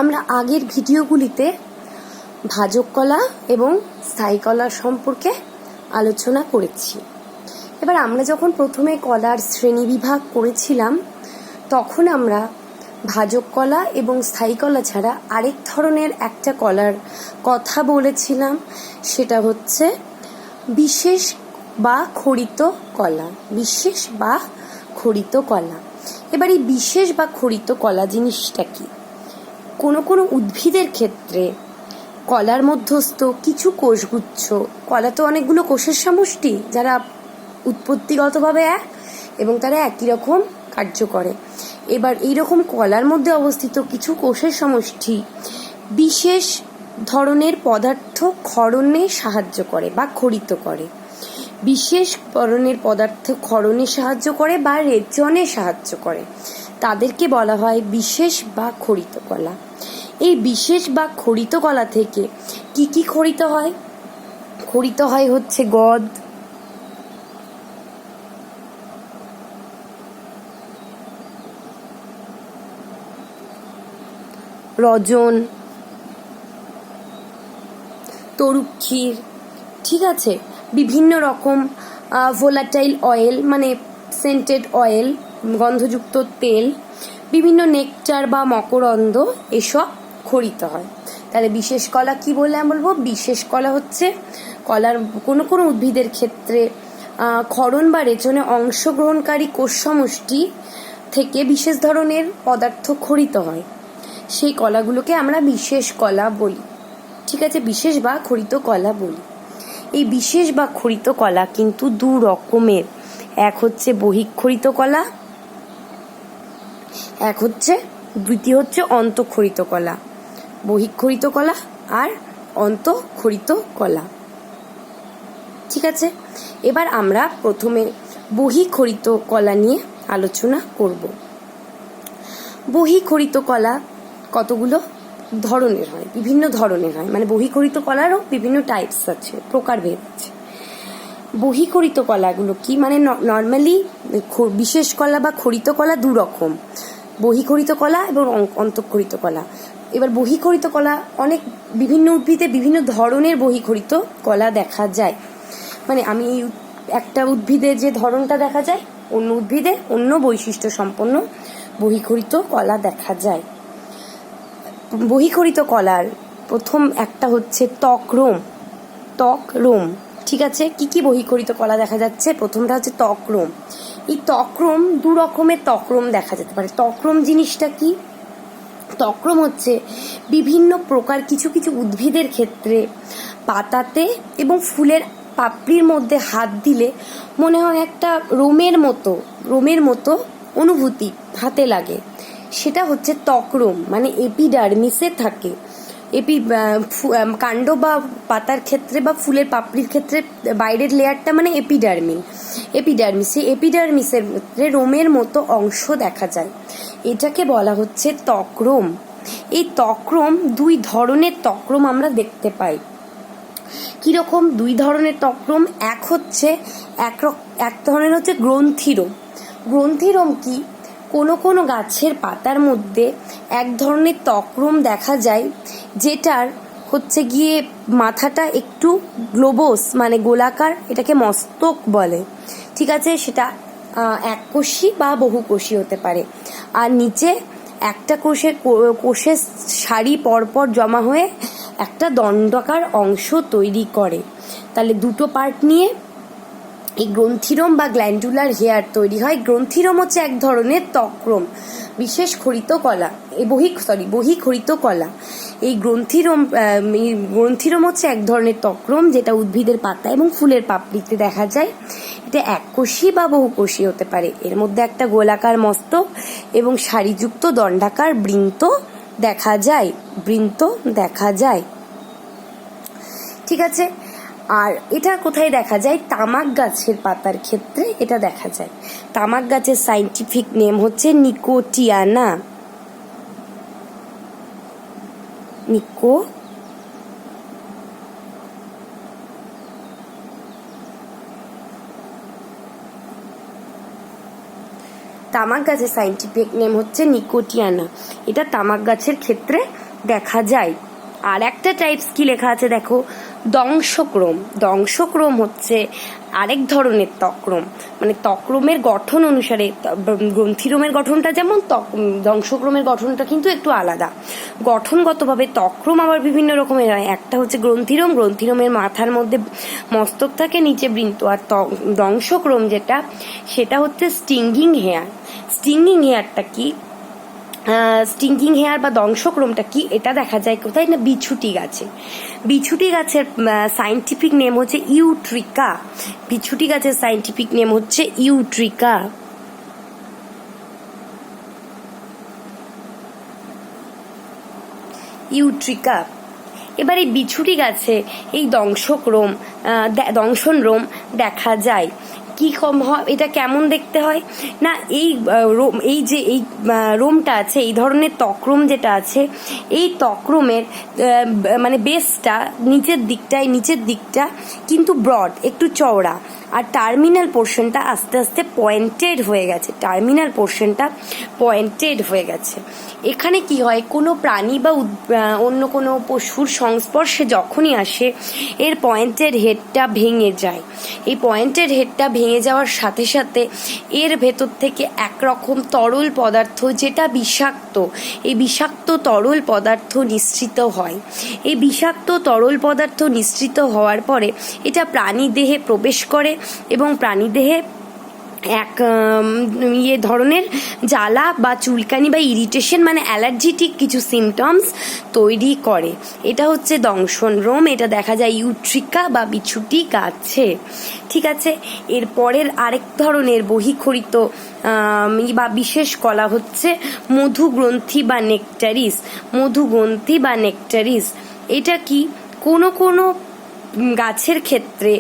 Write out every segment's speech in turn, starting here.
আমরা আগের ভিডিওগুলিতে ভাজক কলা এবং স্থায়ী কলা সম্পর্কে আলোচনা করেছি। এবার আমরা যখন প্রথমে কলার শ্রেণীবিভাগ করেছিলাম তখন আমরা ভাজক কলা এবং স্থায়ী কলা ছাড়া আরেক ধরনের একটা কলার কথা বলেছিলাম, সেটা হচ্ছে বিশেষ বা খড়িত কলা। বিশেষ বা খড়িত কলা। এবার এই বিশেষ বা খড়িত কলা জিনিসটা কি? কোনো কোনো উদ্ভিদের ক্ষেত্রে কলার মধ্যস্থ কিছু কোষগুচ্ছ, কলা তো অনেকগুলো কোষের সমষ্টি যারা উৎপত্তিগতভাবে এক এবং তারা একই রকম কার্য করে। এবার এইরকম কলার মধ্যে অবস্থিত কিছু কোষের সমষ্টি বিশেষ ধরনের পদার্থ ক্ষরণে সাহায্য করে বা খড়িত করে। বিশেষ ধরনের পদার্থ ক্ষরণে সাহায্য করে বা রেচনে সাহায্য করে, তাদেরকে বলা হয় বিশেষ বা খড়িত কলা। এই বিশেষ বা খড়িত কলা থেকে কি কি খড়িত হয়? খড়িত হয় হচ্ছে গদ, রজন, তরুক্ষীর, ঠিক আছে, বিভিন্ন রকম ভোলাটাইল অয়েল মানে সেন্টেড অয়েল, গন্ধযুক্ত তেল, বিভিন্ন নেকটার বা মকরন্দ, এসব খড়িত হয়। তাহলে বিশেষ কলা কি বলে আমি বলবো? বিশেষ কলা হচ্ছে কলার কোনো কোনো উদ্ভিদের ক্ষেত্রে ক্ষরণ বা রেচনে অংশগ্রহণকারী কোষ সমষ্টি থেকে বিশেষ ধরনের পদার্থ খড়িত হয়, সেই কলাগুলোকে আমরা বিশেষ কলা বলি। ঠিক আছে, বিশেষ বা খড়িত কলা বলি। এই বিশেষ বা খড়িত কলা কিন্তু দু রকমের, এক হচ্ছে বহিঃখড়িত কলা, এক হচ্ছে দ্বিতীয় হচ্ছে অন্তঃখড়িত কলা। বহিঃখড়িত কলা আর অন্তঃখড়িত কলা। ঠিক আছে, এবার আমরা প্রথমে বহিঃখড়িত কলা নিয়ে আলোচনা করব। বহিঃখড়িত কলা কতগুলো ধরনের হয়, বিভিন্ন ধরনের হয়, মানে বহিঃখড়িত কলারও বিভিন্ন টাইপস আছে, প্রকারভেদ আছে। বহিঃখড়িত কলাগুলো কি? মানে নর্মালি বিশেষ কলা বা খড়িত কলা দু রকম, বহিঃখড়িত কলা এবং অন্তঃখড়িত কলা। এবার বহিঃখড়িত কলা অনেক বিভিন্ন উদ্ভিদে বিভিন্ন ধরনের বহিঃখড়িত কলা দেখা যায়। মানে আমি একটা উদ্ভিদে যে ধরনটা দেখা যায়, অন্য উদ্ভিদে অন্য বৈশিষ্ট্য সম্পন্ন বহিঃখড়িত কলা দেখা যায়। বহিঃখড়িত কলার প্রথম একটা হচ্ছে ত্বকরোম। ত্বকরোম, ঠিক আছে। কি কি বহিঃখড়িত কলা দেখা যাচ্ছে? প্রথমটা হচ্ছে ত্বকরোম। এই ত্বকরোম দু রকমের ত্বকরোম দেখা যেতে পারে। ত্বকরোম জিনিসটা কি? ত্বকরোম হচ্ছে বিভিন্ন প্রকার কিছু কিছু উদ্ভিদের ক্ষেত্রে পাতাতে এবং ফুলের পাপড়ির মধ্যে হাত দিলে মনে হয় একটা রোমের মতো অনুভূতি হাতে লাগে, সেটা হচ্ছে ত্বকরোম। মানে এপিডার্মিসে থাকে। কাণ্ড বা পাতার ক্ষেত্রে বা ফুলের পাপড়ির ক্ষেত্রে বাইরের লেয়ারটা মানে এপিডার্মিসের মধ্যে রোমের মতো অংশ দেখা যায়, এটাকে বলা হচ্ছে ত্বকরোম। এই ত্বকরোম দুই ধরনের ত্বকরোম আমরা দেখতে পাই। কিরকম দুই ধরনের ত্বকরোম? এক ধরনের হচ্ছে গ্রন্থিরোম। গ্রন্থিরোম কি? কোনো কোনো গাছের পাতার মধ্যে এক ধরনের ত্বকরোম দেখা যায়, যেটার হচ্ছে গিয়ে মাথাটা একটু গ্লোবোস মানে গোলাকার, এটাকে মস্তক বলে। ঠিক আছে, সেটা এককোষী বা বহুকোষী হতে পারে। আর নিচে একটা কোষের সারি পরপর জমা হয়ে একটা দণ্ডাকার অংশ তৈরি করে। তাহলে দুটো পার্ট নিয়ে এই গ্রন্থিরোম বা গ্ল্যান্ডুলার হেয়ার তৈরি হয়। গ্রন্থিরোম হচ্ছে এক ধরনের ত্বকরোম, বিশেষ খড়িত কলা, বহিঃখড়িত কলা। এই গ্রন্থিরোম হচ্ছে এক ধরনের ত্বকরোম যেটা উদ্ভিদের পাতা এবং ফুলের পাপড়িতে দেখা যায়। এটা এককোষী বা বহুকোষী হতে পারে। এর মধ্যে একটা গোলাকার মস্তক এবং সারিযুক্ত দণ্ডাকার বৃন্ত দেখা যায়। ঠিক আছে, আর এটা কোথায় দেখা যায়? তামাক গাছের পাতার ক্ষেত্রে এটা দেখা যায়। তামাক গাছের সাইন্টিফিক নেম হচ্ছে নিকোটিয়ানা। তামাক গাছের সাইন্টিফিক নেম হচ্ছে নিকোটিয়ানা। এটা তামাক গাছের ক্ষেত্রে দেখা যায়। আর একটা টাইপস কি লেখা আছে দেখো, দংশক্রম। দংশক্রম হচ্ছে আরেক ধরনের তক্রম, মানে তক্রমের গঠন অনুসারে গ্রন্থিরোমের গঠনটা যেমন, দংশক্রমের গঠনটা কিন্তু একটু আলাদা। গঠনগতভাবে তক্রম আবার বিভিন্ন রকমের হয়। একটা হচ্ছে গ্রন্থিরোম, গ্রন্থিরোমের মাথার মধ্যে মস্তক থাকে, নিচে বৃন্ত। আর দংশক্রম যেটা, সেটা হচ্ছে স্টিঙ্গিং হেয়ার। স্টিঙ্গিং হেয়ারটা কি, স্টিঙ্কিং হেয়ার বা দংশক্রমটা কি, এটা দেখা যায় কোথায় না, বিছুটি গাছে। বিছুটি গাছের সাইন্টিফিক নেম হচ্ছে ইউট্রিকা। বিছুটি গাছের সাইন্টিফিক নেম হচ্ছে ইউট্রিকা। ইউট্রিকা। এবার এই বিছুটি গাছে এই দংশন রোম দেখা যায়। কি কম হয়, এটা কেমন দেখতে হয় না, এই যে এই রোমটা আছে, এই ধরনের তক্রম যেটা আছে, এই তক্রমের মানে বেসটা নিচের দিকটা কিন্তু ব্রড, একটু চওড়া। আর টার্মিনাল পোর্শনটা আস্তে আস্তে পয়েন্টেড হয়ে গেছে। টার্মিনাল পোর্শনটা পয়েন্টেড হয়ে গেছে। এখানে কি হয়, কোনো প্রাণী বা অন্য কোনো পশুর সংস্পর্শে যখনই আসে, এর পয়েন্টেড হেডটা ভেঙে যায়। এই পয়েন্টেড হেডটা ভেঙে যাওয়ার সাথে সাথে এর ভেতর থেকে একরকম তরল পদার্থ, যেটা বিষাক্ত, এই বিষাক্ত তরল পদার্থ নিঃসৃত হয়। এই বিষাক্ত তরল পদার্থ নিঃসৃত হওয়ার পরে এটা প্রাণীদেহে প্রবেশ করে এবং প্রাণীদেহে এক ধরনের জ্বালা বা চুলকানি বা ইরিটেশন, মানে অ্যালার্জিটিক কিছু সিমটমস তৈরি করে। এটা হচ্ছে দংশন রোম। এটা দেখা যায় ইউট্রিকা বা বিছুটি গাছে। ঠিক আছে, এরপরের আরেক ধরনের বহিঃক্ষরিত বা বিশেষ কলা হচ্ছে মধুগ্রন্থি বা নেকটারিস। মধুগ্রন্থি বা নেকটারিস এটা কি, কোনো গাছের ক্ষেত্রে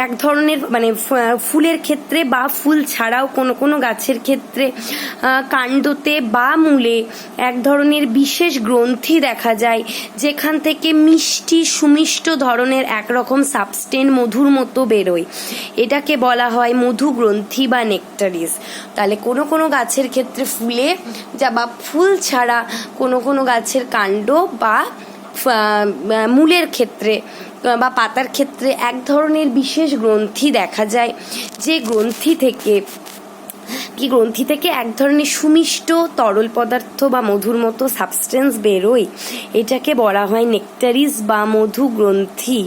এক ধরনের, মানে ফুলের ক্ষেত্রে বা ফুল ছাড়াও কোনো গাছের ক্ষেত্রে কাণ্ডতে বা মূলে এক ধরনের বিশেষ গ্রন্থি দেখা যায়, যেখান থেকে মিষ্টি সুমিষ্ট ধরনের একরকম সাবস্টেন্স মধুর মতো বেরোয়। এটাকে বলা হয় মধুগ্রন্থি বা নেকটারিস। তাহলে কোনো গাছের ক্ষেত্রে ফুলে বা ফুল ছাড়া কোনো গাছের কাণ্ড বা মূলের ক্ষেত্রে বা পাতার ক্ষেত্রে এক ধরনের বিশেষ গ্রন্থি দেখা যায়, যে গ্রন্থি থেকে এক ধরনের সুমিষ্ট তরল পদার্থ বা মধুর মতো সাবস্টেন্স বেরোয়। এটাকে বলা হয় নেকটারিস বা মধু গ্রন্থি।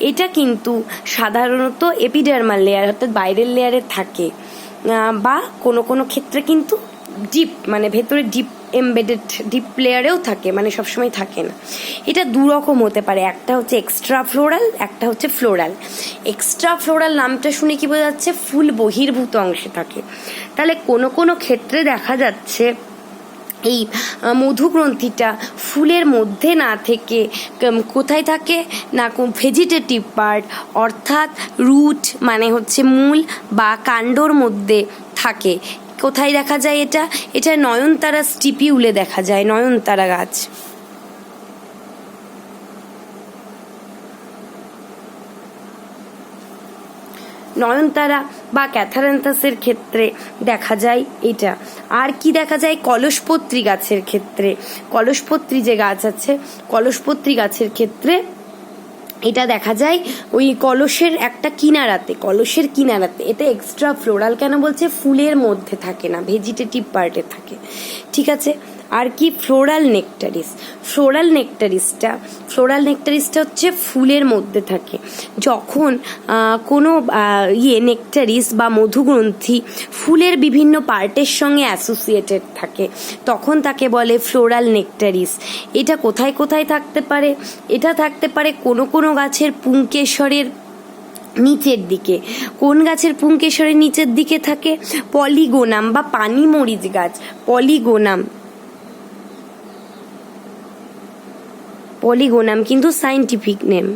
এটা কিন্তু সাধারণত এপিডার্মাল লেয়ার, অর্থাৎ বাইরের লেয়ারে থাকে, বা কোনো ক্ষেত্রে কিন্তু ডিপ, মানে ভেতরে ডিপ এমবেডেড ডিপ লেয়ারেও থাকে, মানে সবসময় থাকে না। এটা দুরকম হতে পারে, একটা হচ্ছে এক্সট্রা ফ্লোরাল, একটা হচ্ছে ফ্লোরাল। এক্সট্রা ফ্লোরাল নামটা শুনে কি বোঝা যাচ্ছে, ফুল বহির্ভূত অংশে থাকে। তাহলে কোনো ক্ষেত্রে দেখা যাচ্ছে এই মধুগ্রন্থিটা ফুলের মধ্যে না থেকে কোথায় থাকে না, ভেজিটেটিভ পার্ট, অর্থাৎ রুট মানে হচ্ছে মূল বা কাণ্ডর মধ্যে থাকে। কোথায় দেখা যায় এটা নয়নতারা স্টিপিউলে দেখা যায়, নয়নতারা গাছ। নয়নতারা বা ক্যাথারান্থাসের ক্ষেত্রে দেখা যায় এটা। আর কি দেখা যায়, কলসপত্রী গাছের ক্ষেত্রে, কলসপত্রী যে গাছ আছে, কলসপত্রী গাছের ক্ষেত্রে এটা দেখা যায় ওই কলসের কিনারাতে। এটা এক্সট্রা ফ্লোরাল কেন বলছে, ফুলের মধ্যে থাকে না, ভেজিটেটিভ পার্টে থাকে। ঠিক আছে, আর কি ফ্লোরাল নেকটারিসটা হচ্ছে ফুলের মধ্যে থাকে। যখন কোনো নেকটারিস বা মধুগ্রন্থি ফুলের বিভিন্ন পার্টের সঙ্গে অ্যাসোসিয়েটেড থাকে, তখন তাকে বলে ফ্লোরাল নেকটারিস। এটা কোথায় থাকতে পারে, এটা থাকতে পারে কোনো গাছের পুংকেশরের নিচের দিকে। কোন গাছের পুংকেশরের নিচের দিকে থাকে, পলিগোনাম বা পানিমরিচ গাছ। পলিগোনাম কিন্তু সাইন্টিফিক নেম,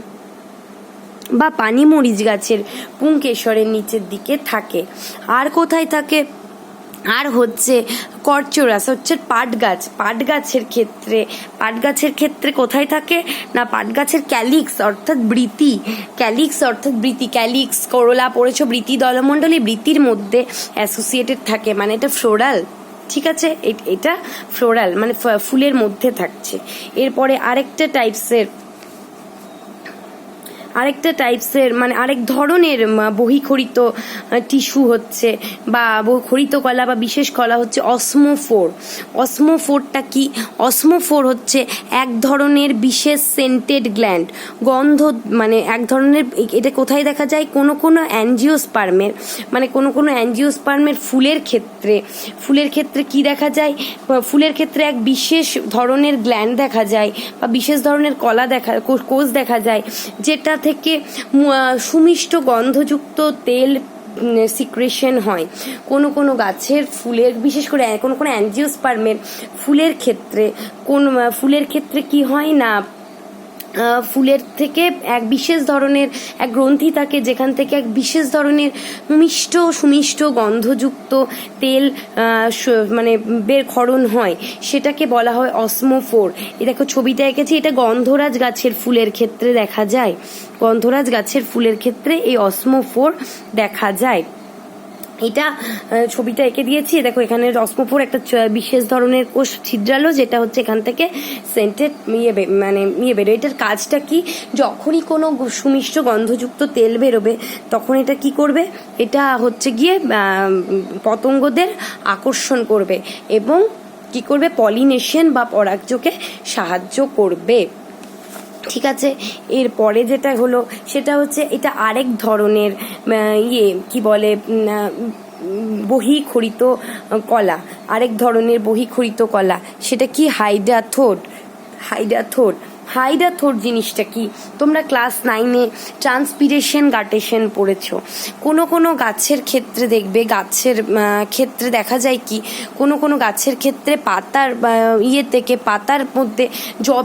বা পানিমরিচ গাছের পুংকেশরের নিচের দিকে থাকে। আর কোথায় থাকে, আর হচ্ছে করচোরাস, হচ্ছে পাট গাছের ক্ষেত্রে কোথায় থাকে না, পাট গাছের ক্যালিক্স অর্থাৎ বৃতি, করোলা পড়েছো, বৃতি দলমণ্ডলী, বৃতির মধ্যে অ্যাসোসিয়েটেড থাকে, মানে এটা ফ্লোরাল ঠিক আছে, এটা ফ্লোরাল মানে ফুলের মধ্যে থাকছে। এরপরে আরেকটা টাইপসের মানে আরেক ধরনের বহিখরিত টিস্যু হচ্ছে বা খরিত কলা বা বিশেষ কলা হচ্ছে অসমোফোর। অসমোফোরটা কি? অসমোফোর হচ্ছে এক ধরনের বিশেষ সেন্টেড গ্ল্যান্ড, গন্ধ মানে এক ধরনের। এটা কোথায় দেখা যায়? কোনো অ্যাঞ্জিওস্পার্মের মানে কোনো অ্যাঞ্জিওস্পার্মের ফুলের ক্ষেত্রে কি দেখা যায়? ফুলের ক্ষেত্রে এক বিশেষ ধরনের গ্ল্যান্ড দেখা যায় বা বিশেষ ধরনের কোষ দেখা যায়, যেটা থেকে সুমিষ্ট গন্ধযুক্ত তেল সিক্রেশন হয়। কোনো গাছের ফুলের, বিশেষ করে কোনো অ্যাঞ্জিওস্পার্মের ফুলের ক্ষেত্রে কি হয় না, ফুলের থেকে এক বিশেষ ধরনের এক গ্রন্থি থাকে, যেখান থেকে এক বিশেষ ধরনের সুমিষ্ট গন্ধযুক্ত তেল মানে ক্ষরণ হয়, সেটাকে বলা হয় অসমোফোর। এই দেখো ছবিটা এঁকেছি, এটা গন্ধরাজ গাছের ফুলের ক্ষেত্রে দেখা যায়। গন্ধরাজ গাছের ফুলের ক্ষেত্রে এই অসমোফোর দেখা যায়। এটা ছবিটা এঁকে দিয়েছি, দেখো এখানে অসমোফোর একটা বিশেষ ধরনের কোষ ছিদ্রালো, যেটা হচ্ছে এখান থেকে সেন্টেড বেরোয়। এটার কাজটা কি? যখনই কোনো সুমিষ্ট গন্ধযুক্ত তেল বেরোবে তখন এটা কি করবে? এটা হচ্ছে গিয়ে পতঙ্গদের আকর্ষণ করবে এবং কি করবে? পলিনেশন বা পরাগযোগে সাহায্য করবে। ঠিক আছে, এরপরে যেটা হলো সেটা হচ্ছে এটা আরেক ধরনের কি বলে বহিখরিত কলা। সেটা কি? হাইডাথোড জিনিসটা কি? তোমরা ক্লাস 9-এ ট্রান্সপিরেশন গাটেশন পড়েছো। কোনো গাছের ক্ষেত্রে দেখবে, ক্ষেত্রে দেখা যায় কি, কোনো গাছের ক্ষেত্রে পাতার থেকে পাতার মধ্যে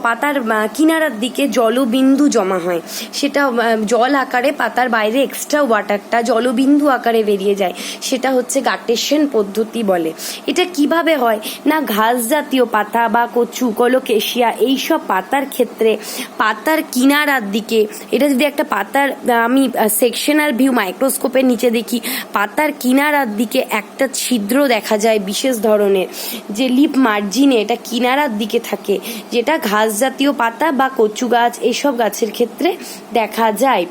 পাতার কিনারার দিকে জলবিন্দু জমা হয়। সেটা জল আকারে পাতার বাইরে এক্সট্রা ওয়াটারটা জলবিন্দু আকারে বেরিয়ে যায়, সেটা হচ্ছে গাটেশন পদ্ধতি বলে। এটা কিভাবে হয় না, ঘাস জাতীয় পাতা বা কচু, কলোকেশিয়া এইসব পাতার ক্ষেত্রে পাতার কিনারার দিকে, এটা যদি একটা পাতার আমি সেকশনাল ভিউ মাইক্রোস্কোপের নিচে দেখি, পাতার কিনারার দিকে একটা ছিদ্র দেখা যায় বিশেষ ধরনের, যে লিপ মার্জিনে এটা কিনারার দিকে থাকে, যেটা ঘাস জাতীয় পাতা বা কচু গাছ এইসব গাছের ক্ষেত্রে দেখা যায়।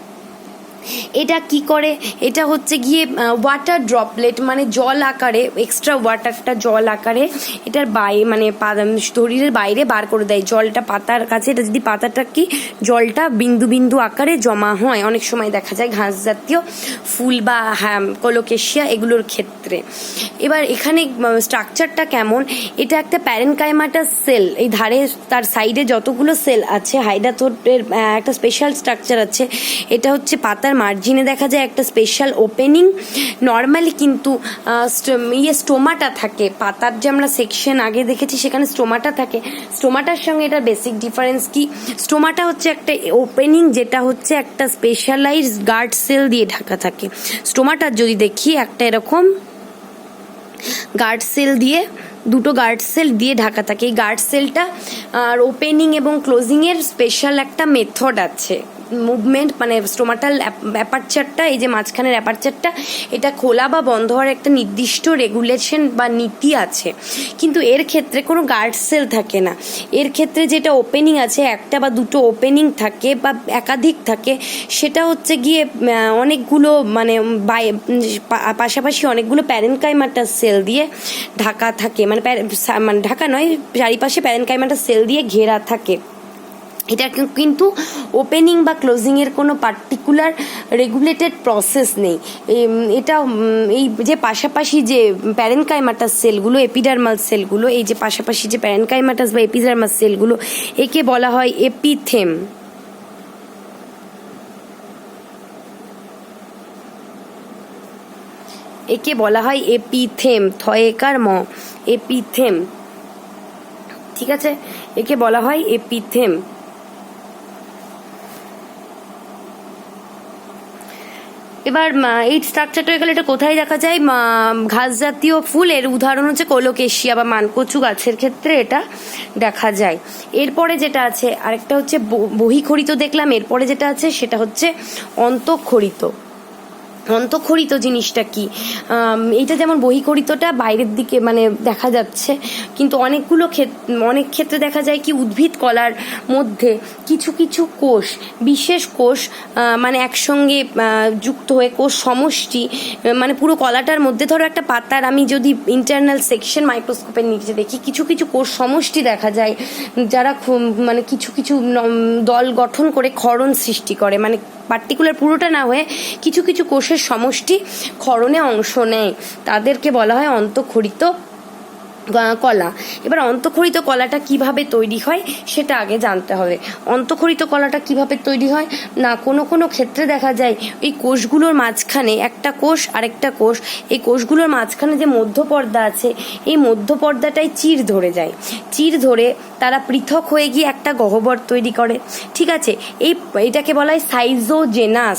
এটা কি করে? এটা হচ্ছে গিয়ে ওয়াটার ড্রপলেট মানে জল আকারে, এক্সট্রা ওয়াটারটা জল আকারে এটার মানে শরীরের বাইরে বার করে দেয় জলটা পাতার কাছে। এটা যদি পাতাটা কি জলটা বিন্দু আকারে জমা হয়, অনেক সময় দেখা যায় ঘাস জাতীয় ফুল বা কলোকেশিয়া এগুলোর ক্ষেত্রে। এবার এখানে স্ট্রাকচারটা কেমন? এটা একটা প্যারেনকাইমাটাস সেল, এই ধারে তার সাইডে যতগুলো সেল আছে, হাইডাথোডের একটা স্পেশাল স্ট্রাকচার আছে। এটা হচ্ছে পাতার মার্জিনে দেখা যায় একটা স্পেশাল ওপেনিং। নর্মালি কিন্তু স্টোমাটা থাকে, পাতার যে আমরা সেকশন আগে দেখেছি সেখানে স্টোমাটা থাকে। স্টোমাটার সঙ্গে এটা বেসিক ডিফারেন্স কি? স্টোমাটা হচ্ছে একটা ওপেনিং, যেটা হচ্ছে একটা স্পেশালাইজড গার্ড সেল দিয়ে ঢাকা থাকে। স্টোমাটার যদি দেখি একটা এরকম দুটো গার্ড সেল দিয়ে ঢাকা থাকে। এই গার্ড সেলটা আর ওপেনিং এবং ক্লোজিং এর স্পেশাল একটা মেথড আছে, মুভমেন্ট মানে স্টোমাটাল অ্যাপারচারটা, এই যে মাঝখানের অ্যাপারচারটা, এটা খোলা বা বন্ধ হওয়ার একটা নির্দিষ্ট রেগুলেশন বা নীতি আছে। কিন্তু এর ক্ষেত্রে কোনো গার্ড সেল থাকে না। এর ক্ষেত্রে যেটা ওপেনিং আছে, একটা বা দুটো ওপেনিং থাকে বা একাধিক থাকে, সেটা হচ্ছে গিয়ে অনেকগুলো মানে পাশাপাশি অনেকগুলো প্যারেনকাইমাটাস সেল দিয়ে ঢাকা থাকে, মানে ঢাকা নয়, চারিপাশে প্যারেনকাইমাটাস সেল দিয়ে ঘেরা থাকে। এটা কিন্তু ওপেনিং বা ক্লোজিং এর কোনো পার্টিকুলার রেগুলেটেড প্রসেস নেই। এটা এই যে পাশাপাশি যে প্যারেনকাইমাটাস সেলগুলো, এপিডার্মাল সেলগুলো, এই যে পাশাপাশি যে প্যারেনকাইমাটাস বা এপিডার্মাস সেলগুলো, একে বলা হয় এপিথেম। একে বলা হয় এপিথেম, থয়েকার ম, এপিথেম। ঠিক আছে, একে বলা হয় এপিথেম। এবার এই স্ট্রাকচারটা হয়ে গেলে এটা কোথায় দেখা যায়? ঘাস জাতীয় ফুলের উদাহরণ হচ্ছে কোলোকেশিয়া বা মানকচু গাছের ক্ষেত্রে এটা দেখা যায়। এরপরে যেটা আছে আরেকটা হচ্ছে বহিখরিত দেখলাম, এরপরে যেটা আছে সেটা হচ্ছে অন্তঃখরিত। অন্তঃক্ষরিত জিনিসটা কি, এইটা যেমন বহিঃকরিতটা বাইরের দিকে মানে দেখা যাচ্ছে, কিন্তু অনেক ক্ষেত্রে দেখা যায় কি উদ্ভিদ কলার মধ্যে কিছু কিছু কোষ, বিশেষ কোষ মানে একসঙ্গে যুক্ত হয়ে কোষ সমষ্টি, মানে পুরো কলাটার মধ্যে ধরো একটা পাতার আমি যদি ইন্টারনাল সেকশন মাইক্রোস্কোপের নিচে দেখি কিছু কিছু কোষ সমষ্টি দেখা যায়, যারা মানে কিছু কিছু দল গঠন করে ক্ষরণ সৃষ্টি করে, মানে পার্টিকুলার পুরোটা না হয়ে কিছু কিছু কোষের সমষ্টি ক্ষরণে অংশ নেয়, তাদেরকে বলা হয় অন্তঃক্ষরিত কলা। এবার অন্তঃক্ষরিত কলাটা কিভাবে তৈরি হয় সেটা আগে জানতে হবে। অন্তঃক্ষরিত কলাটা কিভাবে তৈরি হয় না, কোনো ক্ষেত্রে দেখা যায় এই কোষগুলোর মাঝখানে একটা কোষ আরেকটা কোষ, এই কোষগুলোর মাঝখানে যে মধ্যপর্দা আছে এই মধ্যপর্দাটাই চির ধরে যায়, চির ধরে তারা পৃথক হয়ে গিয়ে একটা গহ্বর তৈরি করে। ঠিক আছে, এটাকে বলা হয় সাইজোজেনাস।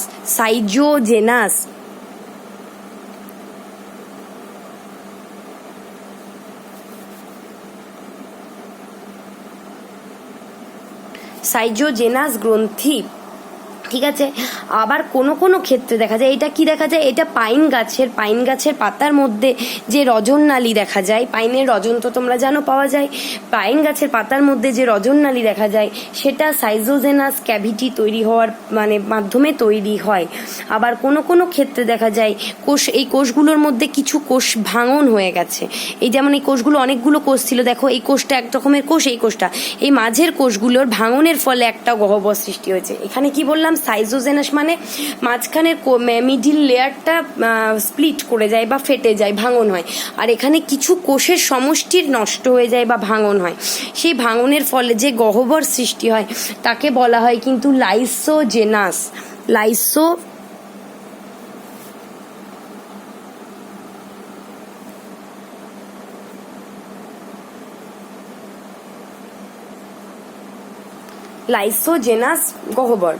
সাইজোজেনাস গ্রন্থি। ঠিক আছে, আবার কোনো ক্ষেত্রে দেখা যায় এটা কি দেখা যায়, এটা পাইন গাছের পাতার মধ্যে যে রজননালী দেখা যায়, পাইনের রজন তো তোমরা জানো পাওয়া যায়, পাইন গাছের পাতার মধ্যে যে রজননালী দেখা যায় সেটা সাইজোজেনাস ক্যাভিটি তৈরি হওয়ার মানে মাধ্যমে তৈরি হয়। আবার কোনো ক্ষেত্রে দেখা যায় এই কোষগুলোর মধ্যে কিছু কোষ ভাঙন হয়ে গেছে, এই যেমন এই কোষগুলো অনেকগুলো কোষ ছিল, দেখো এই কোষটা এক রকমের কোষ, এই কোষটা এই মাঝের কোষগুলোর ভাঙনের ফলে একটা গহ্বর সৃষ্টি হয়েছে। এখানে কি বললাম, সাইজোজেনাস মানে মাঝখানের মিডিল লেয়ারটা স্প্লিট করে যায় বা ফেটে যায়, ভাঙন হয়, আর এখানে কিছু কোষের সমষ্টির নষ্ট হয়ে যায় বা ভাঙন হয়, সেই ভাঙনের ফলে যে গহ্বর সৃষ্টি হয় তাকে বলা হয় কিন্তু লাইসোজেনাস। লাইসোজেনাস গহ্বর।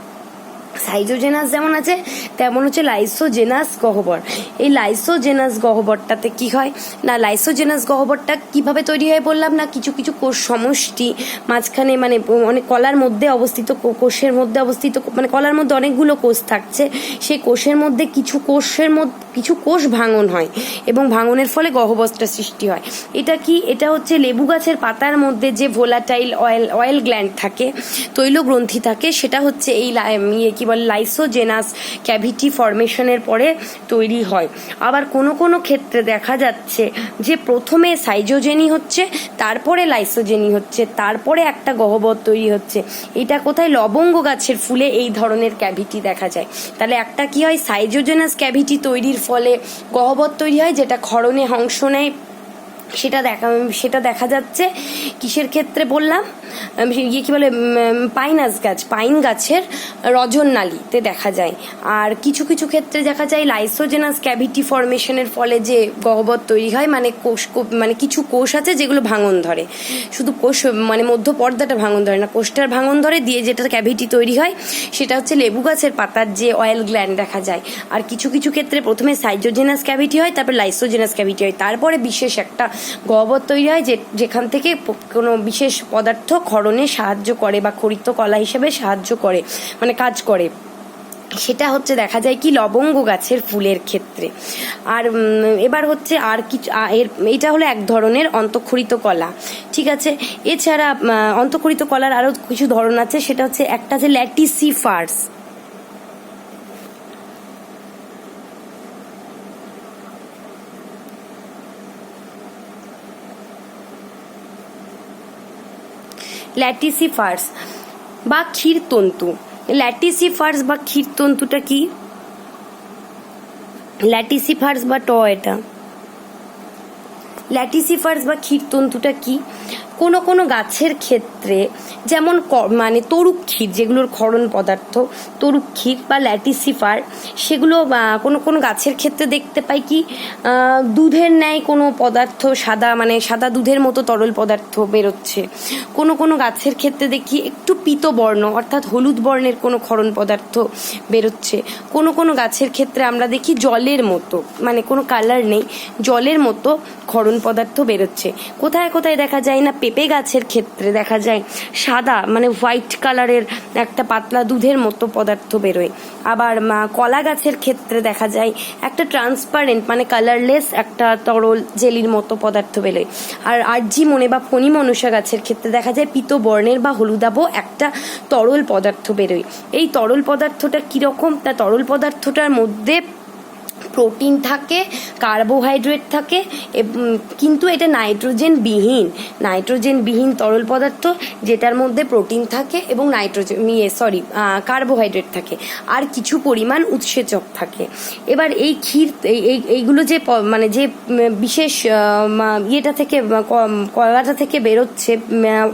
সাইজোজেনাস যেমন আছে তেমন হচ্ছে লাইসোজেনাস গহ্বর। এই লাইসোজেনাস গহ্বরটাতে কি হয় না, লাইসোজেনাস গহ্বরটা কিভাবে তৈরি হয় বললাম না, কিছু কিছু কোষ সমষ্টি মাঝখানে মানে অনেক কলার মধ্যে অবস্থিত, কোষের মধ্যে অবস্থিত, মানে কলার মধ্যে অনেকগুলো কোষ থাকছে, সেই কোষের মধ্যে কিছু কোষ ভাঙন হয় এবং ভাঙনের ফলে গহ্বরটা সৃষ্টি হয়। এটা কি, এটা হচ্ছে লেবু গাছের পাতার মধ্যে যে ভোলাটাইল অয়েল গ্ল্যান্ড থাকে, তৈল গ্রন্থি থাকে, সেটা হচ্ছে এই কি বলে লাইসোজেনাস ক্যাভিটি ফরমেশনের পরে তৈরি হয়। আবার কোনো ক্ষেত্রে দেখা যাচ্ছে যে প্রথমে সাইজোজেনি হচ্ছে, তারপরে লাইসোজেনি হচ্ছে, তারপরে একটা গহ্বর তৈরি হচ্ছে। এটা কোথায়, লবঙ্গ গাছের ফুলে এই ধরনের ক্যাভিটি দেখা যায়। তাহলে একটা কি হয়, সাইজোজেনাস ক্যাভিটি তৈরির ফলে গহ্বর তৈরি হয় যেটা ক্ষরণে অংশ নেয়, সেটা দেখা যাচ্ছে কিসের ক্ষেত্রে বললাম, কি বলে পাইন গাছের রজননালীতে দেখা যায়। আর কিছু ক্ষেত্রে দেখা যায় লাইসোজেনাস ক্যাভিটি ফরমেশনের ফলে যে গহ্বর তৈরি হয়, মানে কিছু কোষ আছে যেগুলো ভাঙন ধরে, শুধু কোষ মানে মধ্য পর্দাটা ভাঙন ধরে না, কোষটার ভাঙন ধরে দিয়ে যেটা ক্যাভিটি তৈরি হয় সেটা হচ্ছে লেবু গাছের পাতার যে অয়েল গ্ল্যান্ড দেখা যায়। আর কিছু ক্ষেত্রে প্রথমে সাইজোজেনাস ক্যাভিটি হয়, তারপর লাইসোজেনাস ক্যাভিটি হয়, তারপরে বিশেষ একটা গহ্বর তৈরি হয় যেখান থেকে কোনো বিশেষ পদার্থ ক্ষরণে সাহায্য করে বা ক্ষরিত কলা হিসেবে সাহায্য করে, মানে কাজ করে। সেটা হচ্ছে দেখা যায় কি লবঙ্গ গাছের ফুলের ক্ষেত্রে। আর এবার হচ্ছে আর কিছু, এটা হলো এক ধরনের অন্তঃক্ষরিত কলা। ঠিক আছে, এছাড়া অন্তঃক্ষরিত কলার আরো কিছু ধরন আছে, সেটা হচ্ছে একটা আছে ল্যাটিসিফার্স। ল্যাটিসিফার্স বা ক্ষীরতন্তু। ল্যাটিসিফার্স বা ক্ষীরতন্তুটা কি, ল্যাটিসিফার্স বা এটা ল্যাটিসিফার্স বা ক্ষীরতন্তুটা কি, কোনো গাছের ক্ষেত্রে যেমন মানে তরুক্ষীর, যেগুলোর ক্ষরণ পদার্থ তরুক্ষীর বা ল্যাটিসিফার, সেগুলো কোনো গাছের ক্ষেত্রে দেখতে পাই কি দুধের ন্যায় কোনো পদার্থ, সাদা দুধের মতো তরল পদার্থ বেরোচ্ছে। কোনো গাছের ক্ষেত্রে দেখি একটু পীতবর্ণ অর্থাৎ হলুদ বর্ণের কোনো ক্ষরণ পদার্থ বেরোচ্ছে। কোনো কোনো গাছের ক্ষেত্রে আমরা দেখি জলের মতো, মানে কোনো কালার নেই, জলের মতো ক্ষরণ পদার্থ বেরোচ্ছে। কোথায় কোথায় দেখা যায় না, পেঁপে গাছের ক্ষেত্রে দেখা যায় সাদা মানে হোয়াইট কালারের একটা পাতলা দুধের মতো পদার্থ বেরোয়। আবার কলা গাছের ক্ষেত্রে দেখা যায় একটা ট্রান্সপারেন্ট মানে কালারলেস একটা তরল জেলির মতো পদার্থ বেরোয়। আর আরজিমনে বা ফণিমনসা গাছের ক্ষেত্রে দেখা যায় পীতবর্ণের বা হলুদাভ একটা তরল পদার্থ বেরোয়। এই তরল পদার্থটা কীরকম, তা তরল পদার্থটার মধ্যে প্রোটিন থাকে, কার্বোহাইড্রেট থাকে, কিন্তু এটা নাইট্রোজেন বিহীন তরল পদার্থ, যেটার মধ্যে প্রোটিন থাকে এবং কার্বোহাইড্রেট থাকে, আর কিছু পরিমাণ উৎসেচক থাকে। এবার এই ক্ষীর এইগুলো যে মানে যে বিশেষ ইয়েটা থেকে কলাটা থেকে বেরোচ্ছে,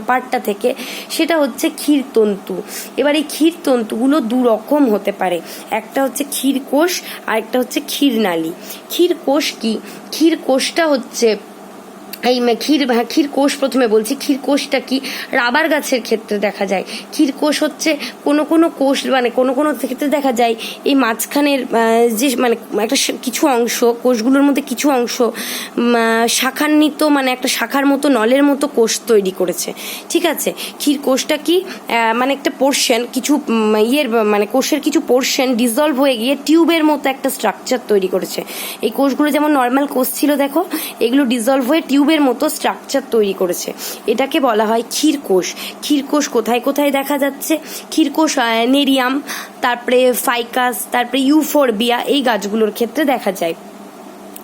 পার্টটা থেকে, সেটা হচ্ছে ক্ষীরতন্তু। এবার এই ক্ষীরতন্তুগুলো দু রকম হতে পারে, একটা হচ্ছে ক্ষীরকোষ আর একটা হচ্ছে ক্ষীরনালী। ক্ষীরকোষ কি? ক্ষীরকোষটা হচ্ছে এই ক্ষীরকোষ প্রথমে বলছি। ক্ষীরকোষটা কি? রাবার গাছের ক্ষেত্রে দেখা যায়। ক্ষীরকোষ হচ্ছে কোনো কোনো কোষ মানে কোনো কোনো ক্ষেত্রে দেখা যায় এই মাঝখানের যে মানে একটা কিছু অংশ, কোষগুলোর মধ্যে কিছু অংশ শাখান্বিত মানে একটা শাখার মতো নলের মতো কোষ তৈরি করেছে। ঠিক আছে, ক্ষীরকোষটা কি? মানে একটা পোর্শন, কিছু মানে কোষের কিছু পোর্শন ডিজলভ হয়ে গিয়ে টিউবের মতো একটা স্ট্রাকচার তৈরি করেছে। এই কোষগুলো যেমন নর্মাল কোষ ছিল দেখো, এগুলো ডিজলভ হয়ে টিউবের মতো স্ট্রাকচার তৈরি করেছে, এটাকে বলা হয় ক্ষীরকোষ। ক্ষীরকোষ কোথায় কোথায় দেখা যাচ্ছে? ক্ষীরকোষ নেরিয়াম, তারপরে ফাইকাস, তারপরে ইউফোরবিয়া, এই গাছগুলোর ক্ষেত্রে দেখা যায়।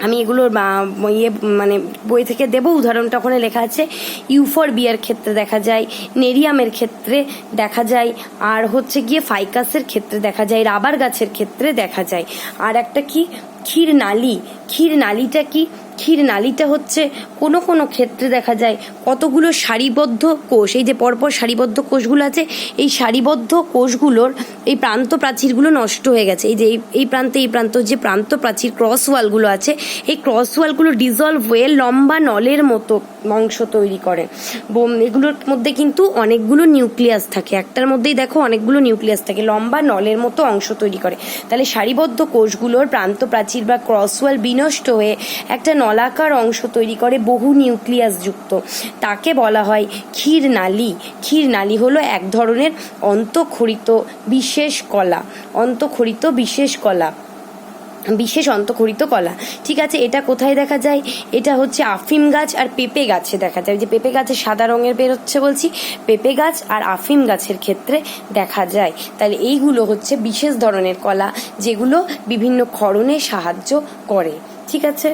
আমি এগুলোর মানে বই থেকে দেবো, উদাহরণটা ওখানে লেখা আছে। ইউফোরবিয়ার ক্ষেত্রে দেখা যায়, নেরিয়ামের ক্ষেত্রে দেখা যায়, আর হচ্ছে গিয়ে ফাইকাসের ক্ষেত্রে দেখা যায়, রাবার গাছের ক্ষেত্রে দেখা যায়। আর একটা কি? ক্ষীরনালী। ক্ষীরনালীটা কি? ক্ষীরনালীটা হচ্ছে কোনো কোনো ক্ষেত্রে দেখা যায় কতগুলো সারিবদ্ধ কোষ, এই যে পরপর সারিবদ্ধ কোষগুলো আছে, এই সারিবদ্ধ কোষগুলোর এই প্রান্ত প্রাচীরগুলো নষ্ট হয়ে গেছে। এই যে এই প্রান্তে এই প্রান্ত যে প্রান্ত প্রাচীর ক্রস ওয়ালগুলো আছে, এই ক্রস ওয়ালগুলো ডিজলভ হয়ে লম্বা নলের মতো অংশ তৈরি করে। এগুলোর মধ্যে কিন্তু অনেকগুলো নিউক্লিয়াস থাকে, একটার মধ্যেই দেখো অনেকগুলো নিউক্লিয়াস থাকে, লম্বা নলের মতো অংশ তৈরি করে। তাহলে সারিবদ্ধ কোষগুলোর প্রান্ত প্রাচীর বা ক্রস ওয়াল বিনষ্ট হয়ে একটা নলাকার অংশ তৈরি করে বহু নিউক্লিয়াস যুক্ত, তাকে বলা হয় ক্ষীরনালী। ক্ষীরনালী হলো এক ধরনের অন্তঃক্ষরিত বিশেষ কলা, বিশেষ অন্তঃক্ষরিত কলা। ঠিক আছে, এটা কোথায় দেখা যায়? এটা হচ্ছে আফিম গাছ আর পেঁপে গাছে দেখা যায়। যে পেঁপে গাছে সাদা রঙের বেরোচ্ছে বলছি, পেঁপে গাছ আর আফিম গাছের ক্ষেত্রে দেখা যায়। তাহলে এইগুলো হচ্ছে বিশেষ ধরনের কলা, যেগুলো বিভিন্ন ক্ষরণে সাহায্য করে। ঠিক আছে।